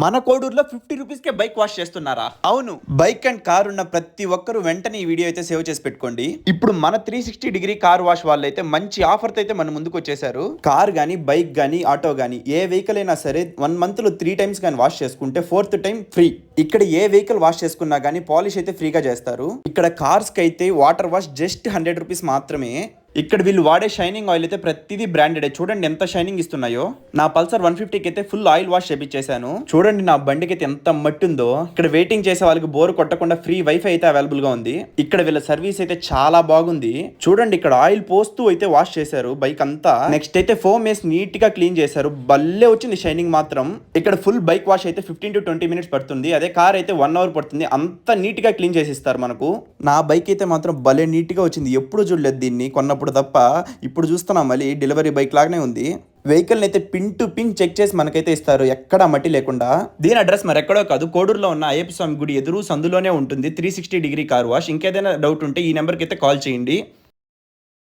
మన కోడూరులో 50 రూపీస్కే bike wash చేస్తున్నారా? అవును, బైక్ అండ్ కార్ ఉన్న ప్రతి ఒక్కరు వెంటనే ఈ వీడియో అయితే సేవ్ చేసి పెట్టుకోండి. ఇప్పుడు మన 360 డిగ్రీ కార్ వాష్ వాళ్ళు అయితే మంచి ఆఫర్ అయితే మన ముందుకు వచ్చేసారు. కార్ గానీ, బైక్ గానీ, ఆటో గానీ ఏ వెహికల్ అయినా సరే 1 month లో 3 times కానీ వాష్ చేసుకుంటే 4th time ఫ్రీ. ఇక్కడ ఏ వెహికల్ వాష్ చేసుకున్నా గానీ పాలిష్ అయితే ఫ్రీగా చేస్తారు. ఇక్కడ కార్స్ కి అయితే వాటర్ వాష్ జస్ట్ 100 రూపీస్ మాత్రమే. ఇక్కడ వీళ్ళు వాడే షైనింగ్ ఆయిల్ అయితే ప్రతిదీ బ్రాండెడ్. చూడండి ఎంత షైనింగ్ ఇస్తున్నాయో. నా పల్సర్ 150కి అయితే ఫుల్ ఆయిల్ వాష్ చేపించేశాను. చూడండి నా బండికి అయితే ఎంత మట్టి ఉందో. ఇక్కడ వెయిటింగ్ చేసే వాళ్ళకి బోర్ కొట్టకుండా ఫ్రీ వైఫై అయితే అవైలబుల్ గా ఉంది. ఇక్కడ వీళ్ళ సర్వీస్ అయితే చాలా బాగుంది. చూడండి ఇక్కడ ఆయిల్ పోస్తూ అయితే వాష్ చేశారు బైక్ అంతా. నెక్స్ట్ అయితే ఫోమ్ వేసి నీట్ గా క్లీన్ చేశారు. భలే వచ్చింది షైనింగ్ మాత్రం. ఇక్కడ ఫుల్ బైక్ వాష్ అయితే 15 to 20 minutes పడుతుంది. అదే కార్ అయితే 1 hour పడుతుంది. అంత నీట్ గా క్లీన్ చేసిస్తారు మనకు. నా బైక్ అయితే మాత్రం భలే నీట్ గా వచ్చింది. ఎప్పుడు చూడలేదు దీన్ని, కొన్నప్పుడు తప్ప. ఇప్పుడు చూస్తున్నాం మళ్ళీ డెలివరీ బైక్ లాగానే ఉంది. వెహికల్ అయితే పిన్ టు పిన్ చెక్ చేసి మనకైతే ఇస్తారు, ఎక్కడ మట్టి లేకుండా. దీని అడ్రస్ మరి ఎక్కడో కాదు, కోడూరులో ఉన్న అయ్యప్ప స్వామి గుడి ఎదురు సందులోనే ఉంటుంది. 360 డిగ్రీ కార్ వాష్. ఇంకేదైనా డౌట్ ఉంటే ఈ నెంబర్కి అయితే కాల్ చేయండి.